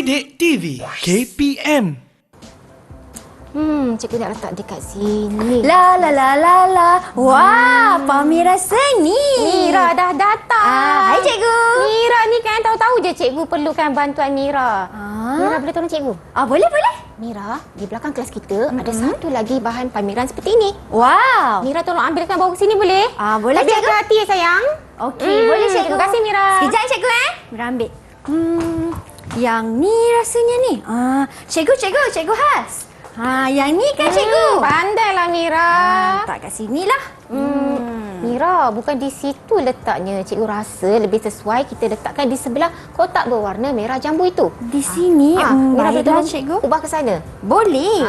Didik TV KPM. Cikgu nak letak dekat sini. La la la la la. Wah, pameran seni. Mira dah datang. Hai cikgu. Mira ni kan tahu-tahu je cikgu perlukan bantuan Mira. Mira boleh tolong cikgu? Boleh boleh. Mira, di belakang kelas kita ada satu lagi bahan pameran seperti ini. Wow. Mira tolong ambilkan bawa ke sini boleh? Boleh tapi cikgu. hati-hati ya sayang. Okey, boleh cikgu. Terima kasih Mira. Sekejap cikgu Mira ambil. Yang ni rasanya ni. Cikgu Has. Yang ni kan cikgu. Pandailah Mira. Tak kat sini lah. Mira, bukan di situ letaknya. Cikgu rasa lebih sesuai kita letakkan di sebelah kotak berwarna merah jambu itu. Di sini. Mira boleh Baiklah tolong cikgu. ubah ke sana? Boleh.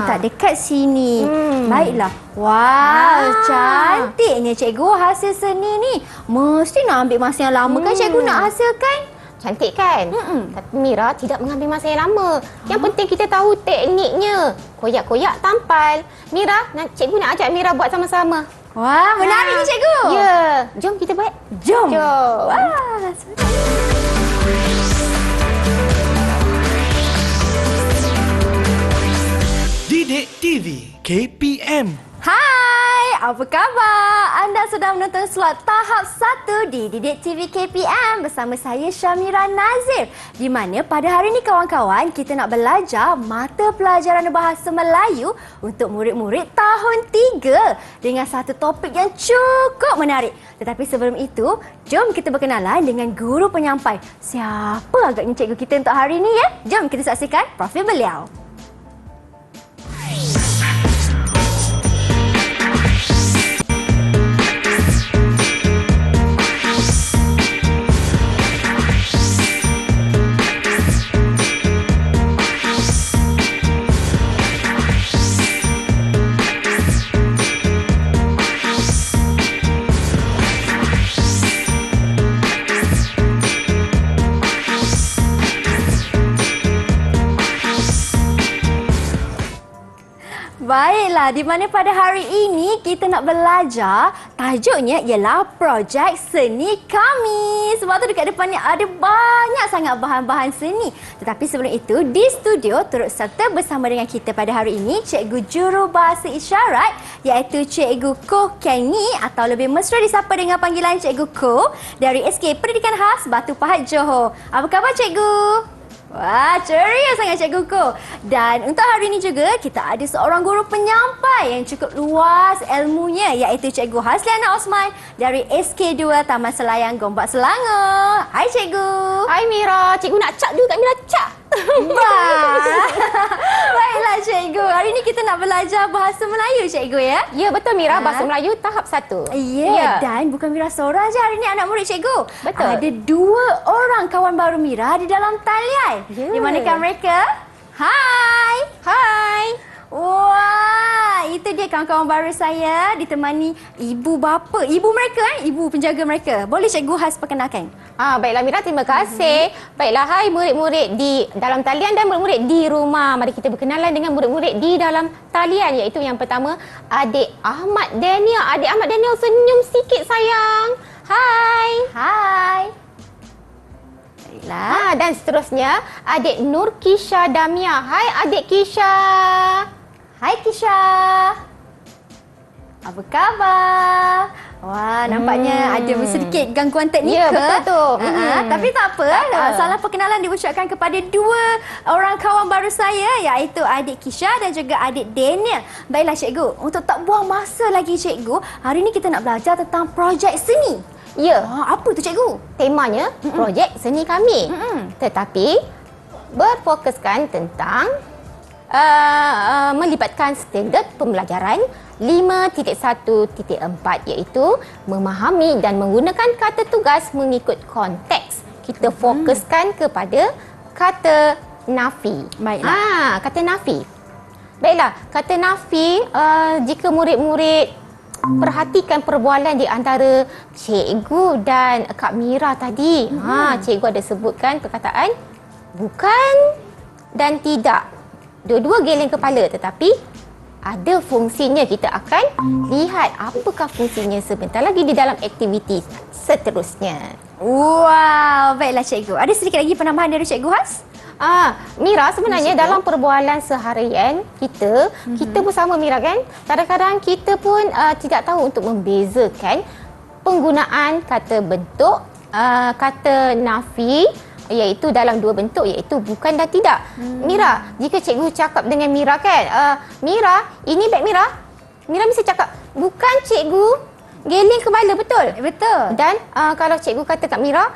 Tak dekat sini. Baiklah. Wow, cantiknya cikgu hasil seni ni. Mesti nak ambil masa yang lama kan cikgu nak hasilkan? Cantik kan? Tapi Mira tidak mengambil masa yang lama. Yang penting kita tahu tekniknya. Koyak-koyak tampal. Mira, cikgu nak ajak Mira buat sama-sama. Wah, menarik ni cikgu. Ya, jom kita buat. Jom. Wah, Didik TV KPM. Hai, apa khabar? Anda sedang menonton slot tahap 1 di Didik TV KPM bersama saya Syamira Nazir. Di mana pada hari ini kawan-kawan kita nak belajar mata pelajaran bahasa Melayu untuk murid-murid tahun 3 dengan satu topik yang cukup menarik. Tetapi sebelum itu, jom kita berkenalan dengan guru penyampai. Siapa agaknya cikgu kita untuk hari ini ya? Jom kita saksikan profil beliau. Baiklah, di mana pada hari ini kita nak belajar tajuknya ialah Projek Seni Kami. Sebab tu dekat depan ni ada banyak sangat bahan-bahan seni. Tetapi sebelum itu, di studio turut serta bersama dengan kita pada hari ini Cikgu Jurubahasa Isyarat iaitu Cikgu Koh Kenny atau lebih mesra disapa dengan panggilan Cikgu Koh dari SK Pendidikan Khas Batu Pahat Johor. Apa khabar Cikgu? Wah, ceria sangat Cikgu Koh. Dan untuk hari ini juga kita ada seorang guru penyampai yang cukup luas ilmunya iaitu Cikgu Hasliana Osman dari SK2 Taman Selayang Gombak Selangor. Hai Cikgu. Hai Mira, cikgu nak cak juga Mira cak. Baiklah Cikgu, hari ini kita nak belajar bahasa Melayu Cikgu ya? Ya betul Mira, bahasa Melayu tahap 1. Ya, dan bukan Mira seorang je hari ini anak murid Cikgu. Betul. Ada 2 orang kawan baru Mira di dalam talian. Di manakah mereka? Hai. Hai. Wah, itu dia kawan-kawan baru saya ditemani ibu bapa. Ibu mereka ibu penjaga mereka. Boleh Cikgu Has perkenalkan? Baiklah Mira, terima kasih. Baiklah, hai murid-murid di dalam talian dan murid-murid di rumah. Mari kita berkenalan dengan murid-murid di dalam talian iaitu yang pertama Adik Ahmad Daniel. Adik Ahmad Daniel senyum sikit sayang. Hai. Hai. Baiklah. Dan seterusnya Adik Nur Kisha Damia. Hai Adik Kisha. Hai Kisha. Apa khabar? Wah, nampaknya ada sedikit gangguan teknikal. Ya, betul tu. Tapi tak apa. Salah perkenalan diucapkan kepada 2 orang kawan baru saya iaitu adik Kisha dan juga adik Daniel. Baiklah Cikgu, untuk tak buang masa lagi Cikgu, hari ini kita nak belajar tentang projek seni. Ya. Apa tu Cikgu? Temanya projek seni kami. Tetapi berfokuskan tentang melibatkan standard pembelajaran 5.1.4 iaitu memahami dan menggunakan kata tugas mengikut konteks. Kita fokuskan kepada kata nafi. Baiklah. Kata nafi. Baiklah, kata nafi jika murid-murid perhatikan perbualan di antara cikgu dan Kak Mira tadi. Cikgu ada sebutkan perkataan bukan dan tidak. Dua-dua geleng kepala tetapi ada fungsinya. Kita akan lihat apakah fungsinya sebentar lagi di dalam aktiviti seterusnya. Wow, baiklah cikgu. Ada sedikit lagi penambahan dari Cikgu Has? Mira, sebenarnya dalam perbualan seharian kita bersama Mira kan, kadang-kadang kita pun tidak tahu untuk membezakan penggunaan kata bentuk, kata nafi, iaitu dalam dua bentuk, iaitu bukan dan tidak. Mira, jika cikgu cakap dengan Mira kan, Mira, ini beg Mira. Mira mesti cakap, bukan cikgu, geleng kepala, betul? Betul. Dan kalau cikgu kata kat Mira,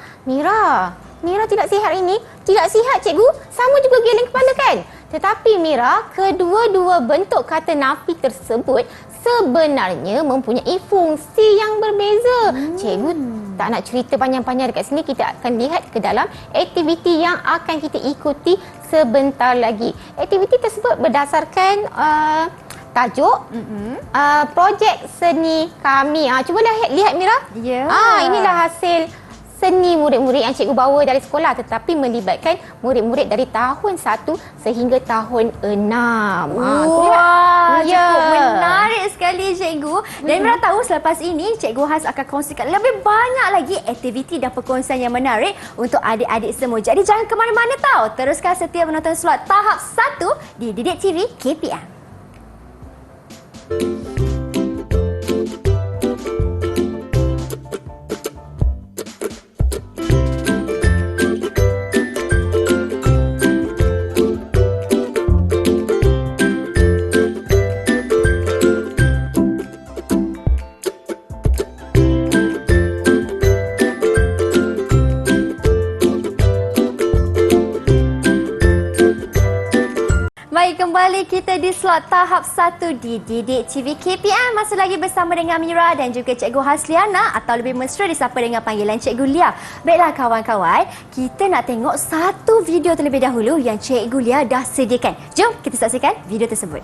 Mira tidak sihat hari ini. Tidak sihat cikgu, sama juga geleng kepala kan? Tetapi Mira, kedua-dua bentuk kata nafi tersebut sebenarnya mempunyai fungsi yang berbeza. Cikgu tak nak cerita panjang-panjang dekat sini, kita akan lihat ke dalam aktiviti yang akan kita ikuti sebentar lagi. Aktiviti tersebut berdasarkan tajuk projek seni kami. Cuba lihat Mira. Ya. Inilah hasil seni murid-murid yang cikgu bawa dari sekolah, tetapi melibatkan murid-murid dari tahun 1 sehingga tahun 6. Wah, Ya. cukup menarik sekali cikgu. Dan Mira tahu selepas ini Cikgu Has akan kongsikan lebih banyak lagi aktiviti dan perkongsian yang menarik untuk adik-adik semua. Jadi jangan ke mana-mana tahu. Teruskan setia menonton slot tahap 1 di Didik TV KPM. Baik, kembali kita di slot tahap 1 di Didik TV KPM. Masih lagi bersama dengan Mira dan juga Cikgu Hasliana, atau lebih mesra disapa dengan panggilan Cikgu Lia. Baiklah kawan-kawan, kita nak tengok satu video terlebih dahulu yang Cikgu Lia dah sediakan. Jom kita saksikan video tersebut.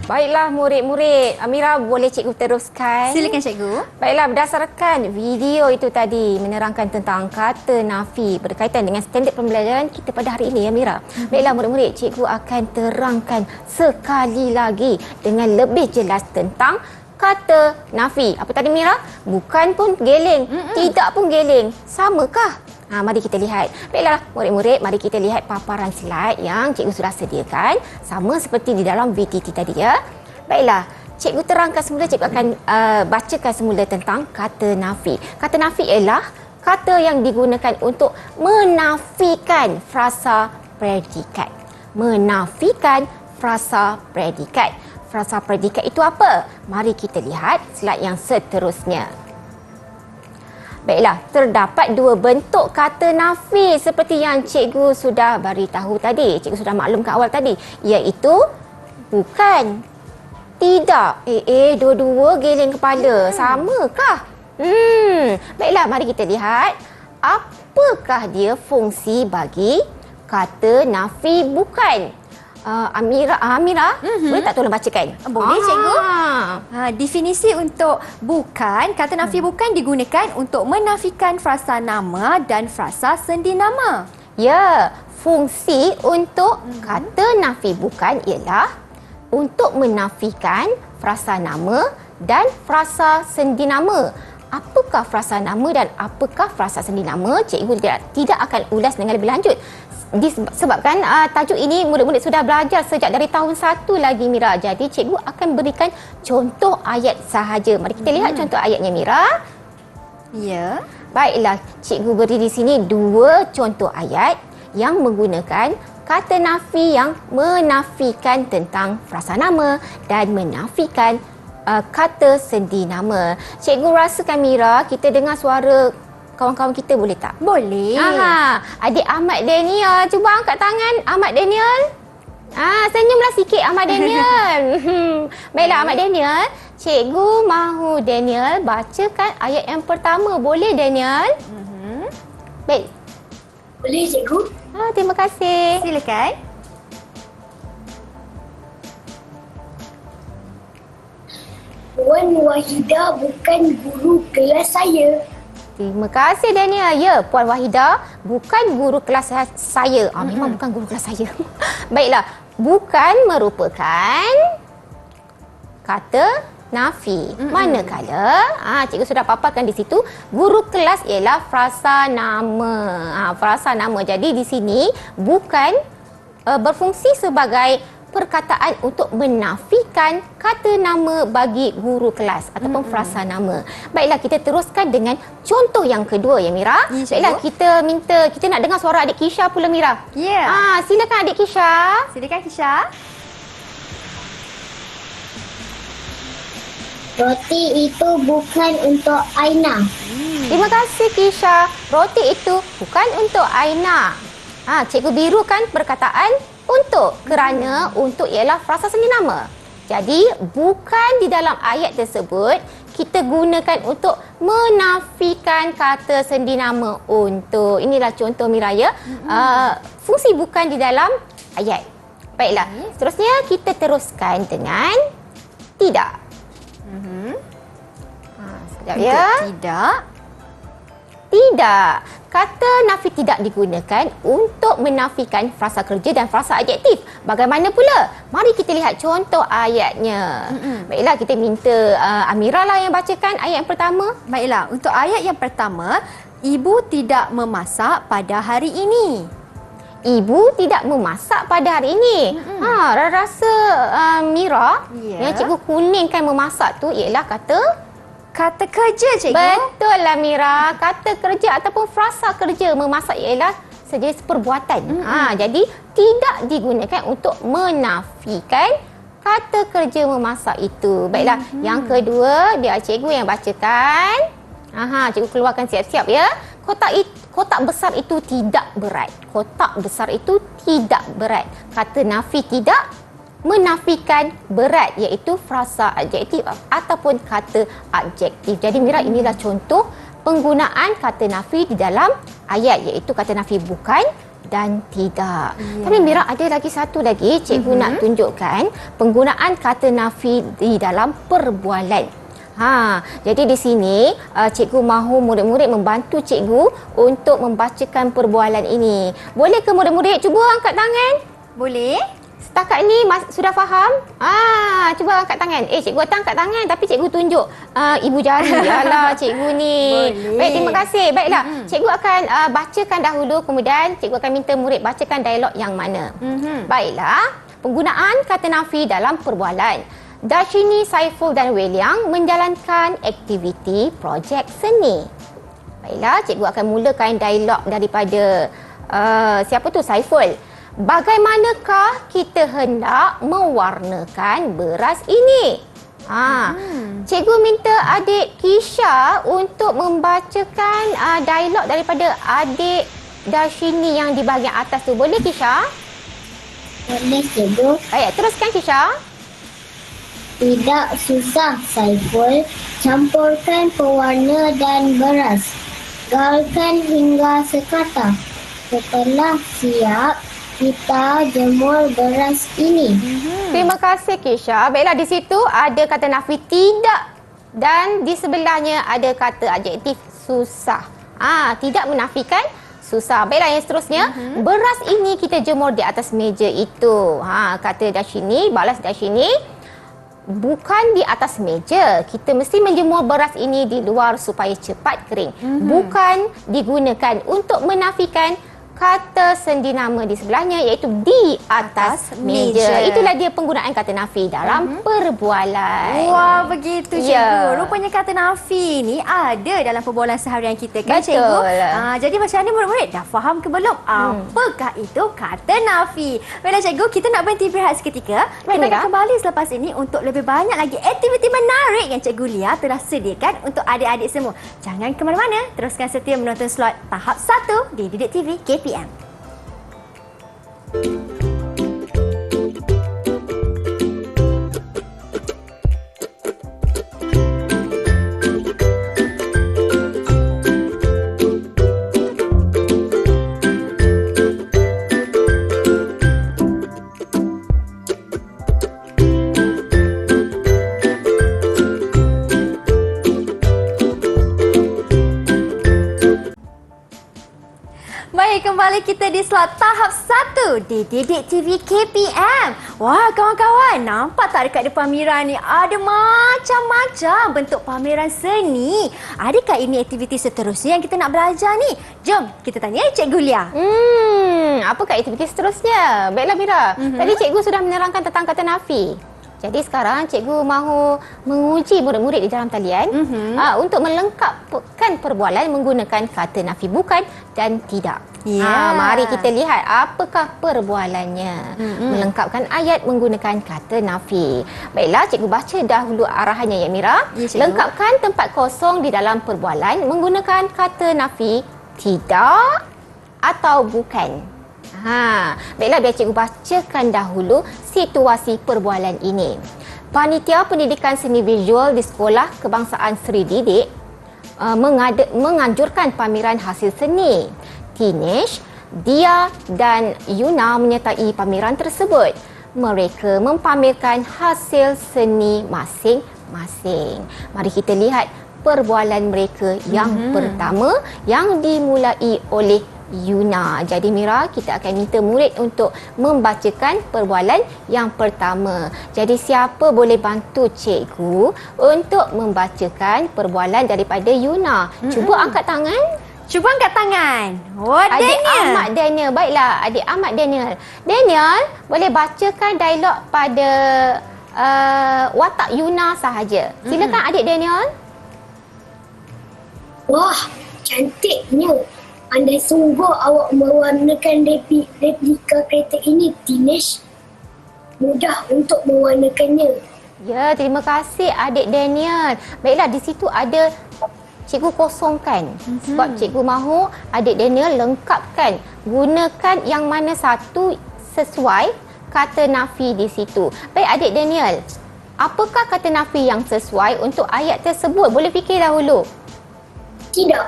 Baiklah murid-murid, Mira boleh cikgu teruskan? Silakan cikgu. Baiklah, berdasarkan video itu tadi menerangkan tentang kata nafi berkaitan dengan standard pembelajaran kita pada hari ini ya Mira. Baiklah murid-murid, cikgu akan terangkan sekali lagi dengan lebih jelas tentang kata nafi. Apa tadi Mira? Bukan pun geleng, tidak pun geleng. Samakah? Mari kita lihat. Baiklah murid-murid, mari kita lihat paparan slide yang cikgu sudah sediakan. Sama seperti di dalam VTT tadi ya. Baiklah, cikgu terangkan semula, cikgu akan bacakan semula tentang kata nafi. Kata nafi ialah kata yang digunakan untuk menafikan frasa predikat. Menafikan frasa predikat. Frasa predikat itu apa? Mari kita lihat slide yang seterusnya. Baiklah, terdapat dua bentuk kata nafi seperti yang cikgu sudah beritahu tadi. Cikgu sudah maklumkan awal tadi, iaitu bukan, tidak. Dua-dua geleng kepala. Samakah? Baiklah, mari kita lihat apakah dia fungsi bagi kata nafi bukan. Amira, boleh tak tolong bacakan? Boleh cikgu. Definisi untuk bukan, kata nafi bukan digunakan untuk menafikan frasa nama dan frasa sendi nama. Ya, fungsi untuk kata nafi bukan ialah untuk menafikan frasa nama dan frasa sendi nama. Apakah frasa nama dan apakah frasa sendi nama? Cikgu tidak akan ulas dengan lebih lanjut. Disebabkan tajuk ini murid-murid sudah belajar sejak dari tahun 1 lagi, Mira. Jadi cikgu akan berikan contoh ayat sahaja. Mari kita lihat contoh ayatnya, Mira. Ya. Baiklah, cikgu beri di sini 2 contoh ayat yang menggunakan kata nafi yang menafikan tentang frasa nama dan menafikan kata sendi nama. Cikgu rasakan, Mira, kita dengar suara kawan-kawan kita boleh tak? Boleh. Adik Ahmad Daniel, cuba angkat tangan Ahmad Daniel. Senyumlah sikit Ahmad Daniel. Baiklah Ahmad Daniel, cikgu mahu Daniel bacakan ayat yang pertama. Boleh Daniel? Baik. Boleh cikgu? Terima kasih. Silakan. Puan Wahidah bukan guru kelas saya. Terima kasih Daniel. Ya, Puan Wahidah bukan guru kelas saya. Memang bukan guru kelas saya. Baiklah, bukan merupakan kata nafi. Manakala cikgu sudah paparkan di situ, guru kelas ialah frasa nama. Frasa nama. Jadi di sini bukan berfungsi sebagai perkataan untuk menafikan kata nama bagi guru kelas ataupun frasa nama. Baiklah, kita teruskan dengan contoh yang kedua ya, Mira. Baiklah, kita nak dengar suara adik Kisha pula, Mira. Ya. Silakan adik Kisha. Silakan Kisha. Roti itu bukan untuk Aina. Terima kasih Kisha. Roti itu bukan untuk Aina. Cikgu birukan perkataan untuk, kerana untuk ialah frasa sendi nama. Jadi bukan di dalam ayat tersebut kita gunakan untuk menafikan kata sendi nama untuk. Inilah contoh, Mira, ya. Fungsi bukan di dalam ayat. Baiklah, seterusnya kita teruskan dengan tidak. Sekejap ya. Tidak. Tidak. Kata nafi tidak digunakan untuk menafikan frasa kerja dan frasa adjektif. Bagaimana pula? Mari kita lihat contoh ayatnya. Baiklah, kita minta Amira lah yang bacakan ayat yang pertama. Baiklah, untuk ayat yang pertama, ibu tidak memasak pada hari ini. Ibu tidak memasak pada hari ini. Rasa Mira, yang cikgu kuningkan memasak tu ialah kata kerja, cikgu. Betul lah, Mira. Kata kerja ataupun frasa kerja memasak ialah sejenis perbuatan. Jadi tidak digunakan untuk menafikan kata kerja memasak itu. Baiklah, yang kedua biar cikgu yang bacakan. Cikgu keluarkan siap-siap ya. Kotak besar itu tidak berat. Kotak besar itu tidak berat. Kata nafi tidak menafikan berat, iaitu frasa adjektif ataupun kata adjektif. Jadi Mira, inilah contoh penggunaan kata nafi di dalam ayat, iaitu kata nafi bukan dan tidak. Tapi Mira, ada lagi satu lagi cikgu nak tunjukkan penggunaan kata nafi di dalam perbualan. Jadi di sini cikgu mahu murid-murid membantu cikgu untuk membacakan perbualan ini. Boleh ke murid-murid cuba angkat tangan? Boleh. Setakat ni sudah faham? Cuba angkat tangan. Cikgu akan angkat tangan tapi cikgu tunjuk ibu jari. Alah, cikgu ni. Boleh. Baik, terima kasih. Baiklah, cikgu akan bacakan dahulu, kemudian cikgu akan minta murid bacakan dialog yang mana. Baiklah, penggunaan kata nafi dalam perbualan. Darshini, Saiful dan Weliang menjalankan aktiviti projek seni. Baiklah, cikgu akan mulakan dialog daripada siapa tu? Saiful. Bagaimanakah kita hendak mewarnakan beras ini? Cikgu minta adik Kisha untuk membacakan dialog daripada adik Darshini yang di bahagian atas tu. Boleh Kisha? Boleh cikgu. Baik, teruskan Kisha. Tidak susah, Saiful. Campurkan pewarna dan beras. Galkan hingga sekata. Setelah siap, kita jemur beras ini. Terima kasih Kisha. Baiklah, di situ ada kata nafi tidak dan di sebelahnya ada kata adjektif susah. Tidak menafikan susah. Baiklah, yang seterusnya, beras ini kita jemur di atas meja itu. Kata Darshini, balas Darshini. bukan di atas meja. Kita mesti menjemur beras ini di luar supaya cepat kering. Bukan digunakan untuk menafikan kata sendi nama di sebelahnya, iaitu di atas meja. Itulah dia penggunaan kata nafi dalam perbualan. Wah, begitu cikgu. Ya. Rupanya kata nafi ni ada dalam perbualan seharian kita kan Betul. cikgu? Jadi macam ni murid-murid dah faham ke belum? Apakah itu kata nafi? Baiklah cikgu, kita nak berhenti berehat seketika. Kita akan kembali selepas ini untuk lebih banyak lagi aktiviti menarik yang cikgu Lia telah sediakan untuk adik-adik semua. Jangan ke mana-mana, teruskan setia menonton slot tahap 1 di Didik TV KPM. Baik, kembali kita di slot tahap 1 di Didik TV KPM. Wah, kawan-kawan, nampak tak dekat depan Mira ni ada macam-macam bentuk pameran seni. Adakah ini aktiviti seterusnya yang kita nak belajar ni? Jom kita tanya Cikgu Lia. Apakah aktiviti seterusnya? Baiklah Mira, tadi cikgu sudah menerangkan tentang kata nafi. Jadi sekarang cikgu mahu menguji murid-murid di dalam talian untuk melengkapkan perbualan menggunakan kata nafi bukan dan tidak. Mari kita lihat apakah perbualannya. Melengkapkan ayat menggunakan kata nafi. Baiklah, cikgu baca dahulu arahannya ya Mira. Ya, lengkapkan tempat kosong di dalam perbualan menggunakan kata nafi tidak atau bukan. Baiklah, biar cikgu bacakan dahulu situasi perbualan ini. Panitia Pendidikan Seni Visual di Sekolah Kebangsaan Seri Didik menganjurkan pameran hasil seni. Tinesh, Dia dan Yuna menyertai pameran tersebut. Mereka mempamerkan hasil seni masing-masing. Mari kita lihat perbualan mereka yang pertama yang dimulai oleh Yuna. Jadi Mira, kita akan minta murid untuk membacakan perbualan yang pertama. Jadi siapa boleh bantu cikgu untuk membacakan perbualan daripada Yuna? Cuba angkat tangan. Cuba angkat tangan. Adik Daniel. Ahmad Daniel. Baiklah, adik Ahmad Daniel. Daniel, boleh bacakan dialog pada watak Yuna sahaja. Silakan adik Daniel. Wah, cantiknya. Andai sungguh awak mewarnakan replika kereta ini, Tinesh. Mudah untuk mewarnakannya. Ya, terima kasih adik Daniel. Baiklah, di situ ada cikgu kosongkan. Sebab cikgu mahu adik Daniel lengkapkan. Gunakan yang mana satu sesuai kata nafi di situ. Baik adik Daniel, apakah kata nafi yang sesuai untuk ayat tersebut? Boleh fikir dahulu. Tidak.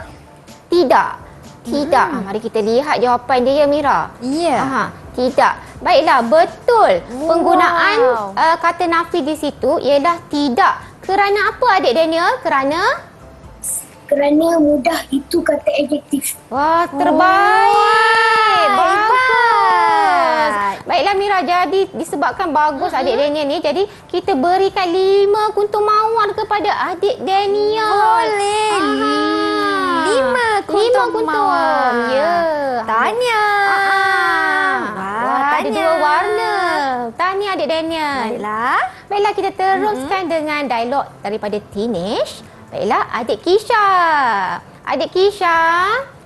Tidak. Tidak. Mari kita lihat jawapan dia ya Mira. Ya. Tidak. Baiklah, betul. Penggunaan kata nafi di situ ialah tidak. Kerana apa adik Daniel? Kerana mudah itu kata adjektif. Wah, terbaik. Bagus. Baiklah Mira, jadi disebabkan bagus adik Daniel ni, jadi kita berikan 5 kuntum mawar kepada adik Daniel. Boleh. 5 kuntum mawar. Ya. Tanya. Wah, ada 2 warna. Tahniah adik Daniel. Baiklah, kita teruskan dengan dialog daripada Tinesh. Baiklah, adik Kisha. Adik Kisha,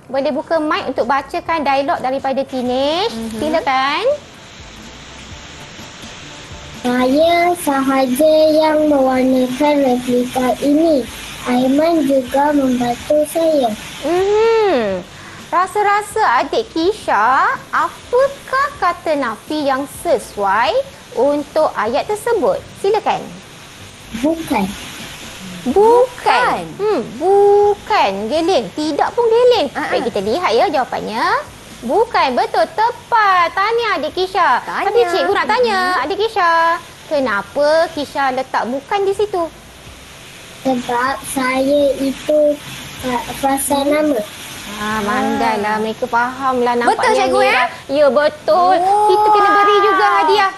boleh buka mic untuk bacakan dialog daripada Tinesh. Silakan. Saya sahaja yang mewarnakan replika ini. Aiman juga membantu saya. Rasa-rasa adik Kisha, apakah kata nafi yang sesuai untuk ayat tersebut? Silakan. Bukan. Bukan. Bukan. Geleng. Tidak pun geleng. Baik, kita lihat ya jawapannya. Bukan. Betul. Tepat. Tahniah adik Kisha. Tapi cikgu nak tanya adik Kisha, kenapa Kisha letak bukan di situ? Sebab saya itu frasa nama. Mandailah, mereka fahamlah nampaknya. Betul cikgu Mira. Ya, betul. Kita kena beri juga hadiah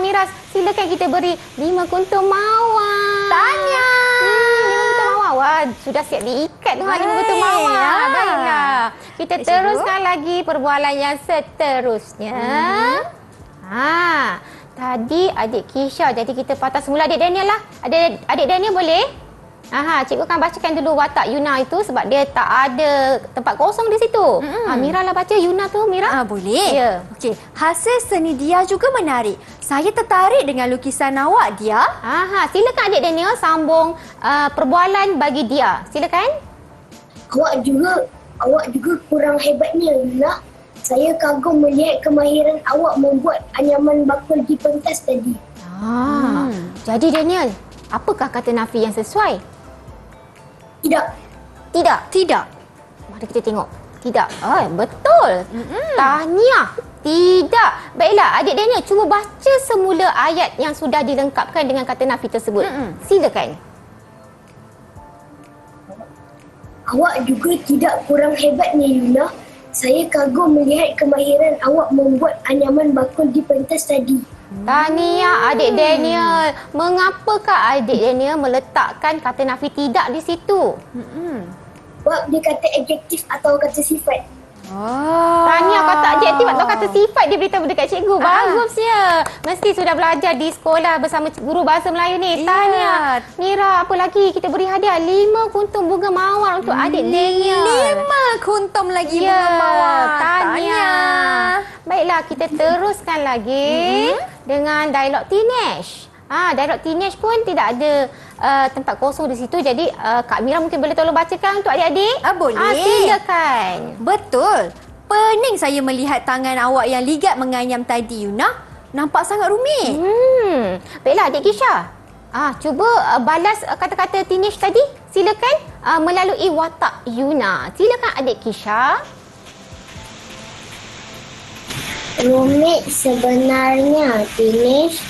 Mira, silakan kita beri 5 kuntum mawar. Tanya. 5 kuntum mawar. Wah, sudah siap diikat tu 5 kuntum mawar. Baiklah. Kita teruskan lagi perbualan yang seterusnya. Tadi adik Kisha, jadi kita patah semula adik Daniel lah. Adik Daniel boleh? Cikgu akan bacakan dulu watak Yuna itu sebab dia tak ada tempat kosong di situ. Mira lah baca Yuna tu, Mira. Boleh. Ya. Okey, hasil seni dia juga menarik. Saya tertarik dengan lukisan awak, Dia. Silakan adik Daniel sambung perbualan bagi dia. Silakan. Awak juga kurang hebatnya, Yuna. Saya kagum melihat kemahiran awak membuat anyaman bakul di pentas tadi. Jadi Daniel, apakah kata Nafi yang sesuai? Tidak. Mari kita tengok. Tidak. Betul. Tahniah. Tidak. Baiklah, adik Daniel cuba baca semula ayat yang sudah dilengkapkan dengan kata Nafi tersebut. Silakan. Awak juga tidak kurang hebatnya, Yuna. Saya kagum melihat kemahiran awak membuat anyaman bakul di pentas tadi. Tahniah adik Daniel. Mengapakah adik Daniel meletakkan kata Nafi tidak di situ? Sebab dia kata adjektif atau kata sifat. Tahniah kata adjektif atau kata sifat dia beritahu dekat cikgu. Bagusnya. Mesti sudah belajar di sekolah bersama guru bahasa Melayu ni. Tahniah. Mira, apa lagi? Kita beri hadiah 5 kuntum bunga mawar untuk adik Daniel. 5 kuntum lagi bunga mawar. Tahniah. Baiklah, kita teruskan lagi dengan dialog teenage. Dialog teenage pun tidak ada tempat kosong di situ. Jadi Kak Mira mungkin boleh tolong bacakan untuk adik-adik? Boleh. Silakan. Betul. Pening saya melihat tangan awak yang ligat menganyam tadi, Yuna. Nampak sangat rumit. Baiklah adik Kisha. Cuba balas kata-kata teenage tadi. Silakan melalui watak Yuna. Silakan adik Kisha. Rumit sebenarnya, teenage.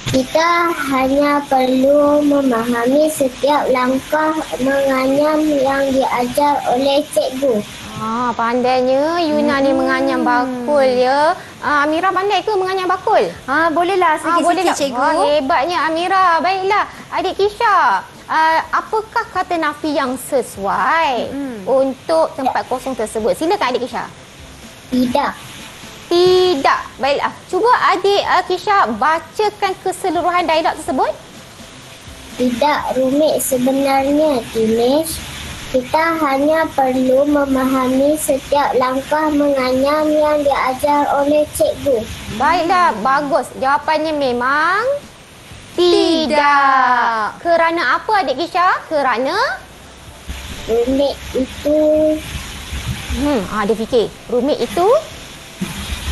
Kita hanya perlu memahami setiap langkah menganyam yang diajar oleh cikgu. Pandainya Yuna ni menganyam bakul ya. Amira pandai ke menganyam bakul? Bolehlah sikit-sikit, cikgu. Hebatnya Amira. Baiklah, adik Kisha. Apakah kata Nafi yang sesuai untuk tempat kosong tersebut? Silakan adik Kisha. Tidak. Baiklah. Cuba adik Kisha bacakan keseluruhan dialog tersebut. Tidak rumit sebenarnya, teenage. Kita hanya perlu memahami setiap langkah menganyam yang diajar oleh cikgu. Baiklah, bagus. Jawapannya memang tidak. Kerana apa adik Kisha? Kerana Rumit itu dia fikir. Rumit itu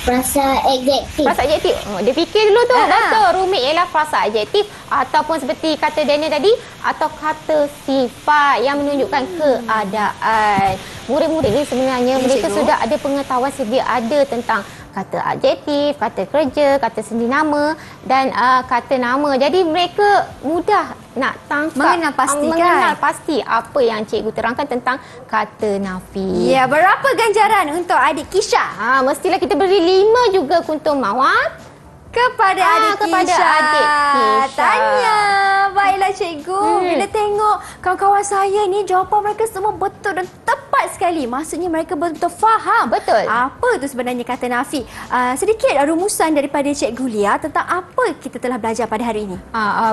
frasa adjektif. frasa adjektif. Dia fikir dulu tu. Betul. Rumit ialah frasa adjektif ataupun seperti kata Daniel tadi, atau kata sifat yang menunjukkan keadaan. Murid-murid ni sebenarnya mereka sudah ada pengetahuan sedia ada tentang kata adjektif, kata kerja, kata sendi nama dan kata nama. Jadi mereka mudah nak tangkap, mengenal pasti apa yang cikgu terangkan tentang kata Nafi. Ya, berapa ganjaran untuk adik Kisha? Mestilah kita beri 5 juga kuntum mawar kepada adik Kisha. Tanya. Baiklah cikgu. Bila tengok kawan-kawan saya ni, jawapan mereka semua betul dan tepat sekali. Maksudnya mereka betul faham. Betul. Apa tu sebenarnya kata Nafi. Sedikit rumusan daripada cikgu Lia tentang apa kita telah belajar pada hari ini.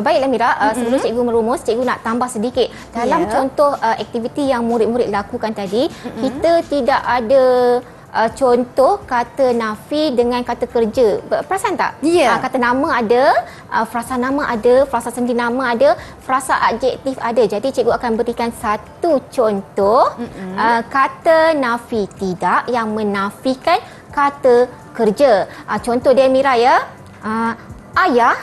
Baiklah Mira, sebelum cikgu merumus, cikgu nak tambah sedikit. Dalam contoh aktiviti yang murid-murid lakukan tadi, kita tidak ada contoh kata Nafi dengan kata kerja. Perasan tak? Ya. Kata nama ada, frasa nama ada, frasa sendi nama ada, frasa adjektif ada. Jadi cikgu akan berikan satu contoh kata Nafi tidak yang menafikan kata kerja. Contoh dia Mira ya. Ayah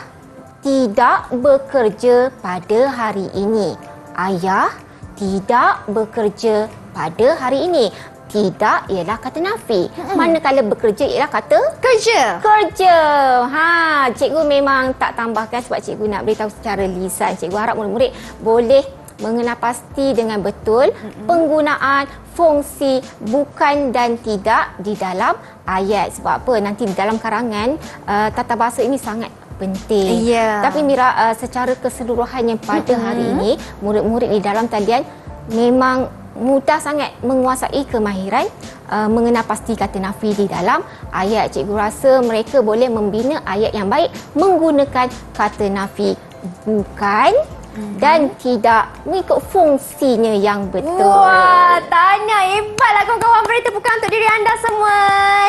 tidak bekerja pada hari ini. Ayah tidak bekerja pada hari ini. Tidak ialah kata Nafi. Manakala bekerja ialah kata Kerja. Cikgu memang tak tambahkan sebab cikgu nak beritahu secara lisan. Cikgu harap murid-murid boleh mengenal pasti dengan betul penggunaan fungsi bukan dan tidak di dalam ayat. Sebab apa? Nanti di dalam karangan tata bahasa ini sangat penting. Ya. Tapi Mira, secara keseluruhannya pada hari ini, murid-murid di dalam talian memang mudah sangat menguasai kemahiran mengenal pasti kata nafi di dalam ayat. Cikgu rasa mereka boleh membina ayat yang baik menggunakan kata nafi bukan dan tidak mengikut fungsinya yang betul. Wah, tanya hebatlah kawan-kawan, beri tepukan untuk diri anda semua.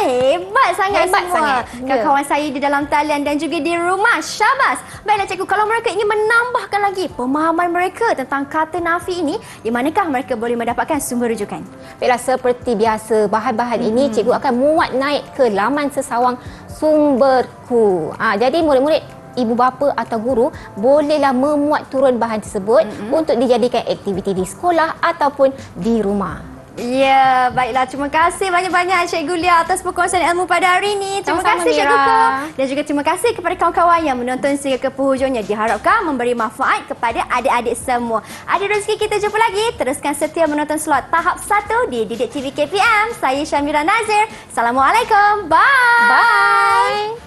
Hebat sangat Hebat semua. sangat. Kawan-kawan saya di dalam talian dan juga di rumah. Syabas. Baiklah cikgu, kalau mereka ingin menambahkan lagi pemahaman mereka tentang kata nafi ini, di manakah mereka boleh mendapatkan sumber rujukan? Baiklah, seperti biasa, bahan-bahan ini cikgu akan muat naik ke laman sesawang sumberku. Jadi murid-murid, ibu bapa atau guru bolehlah memuat turun bahan tersebut untuk dijadikan aktiviti di sekolah ataupun di rumah. Ya, baiklah. Terima kasih banyak-banyak Cikgu Lia atas perkongsian ilmu pada hari ini. Terima Sama-sama, kasih Cikgu Mira. Ko. Dan juga terima kasih kepada kawan-kawan yang menonton sehingga ke penghujungnya. Diharapkan memberi manfaat kepada adik-adik semua. Ada rezeki kita jumpa lagi. Teruskan setia menonton slot tahap 1 di Didik TV KPM. Saya Syamira Nazir. Assalamualaikum. Bye. Bye!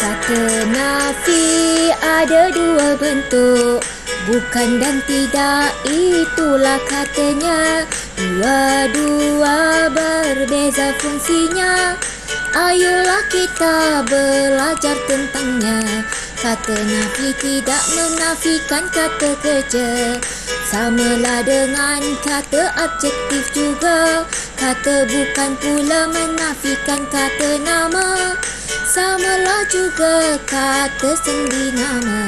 Kata nafi ada dua bentuk, bukan dan tidak itulah katanya. Dua-dua berbeza fungsinya, ayolah kita belajar tentangnya. Kata nafi tidak menafikan kata kerja, samalah dengan kata adjektif juga. Kata bukan pula menafikan kata nama, samalah juga kata sendi nama.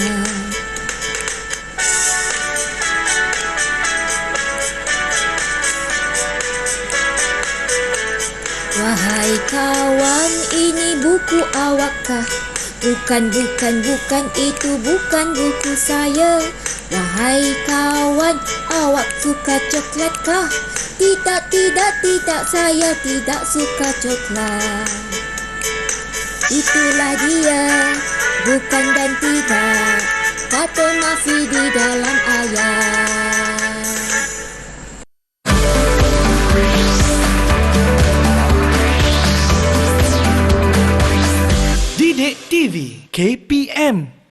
Wahai kawan, ini buku awakkah? Bukan, itu bukan buku saya. Wahai kawan, awak suka coklat-kah? Tidak, saya tidak suka coklat. Itulah dia, bukan dan tidak, kata nafi di dalam ayat. Didik TV KPM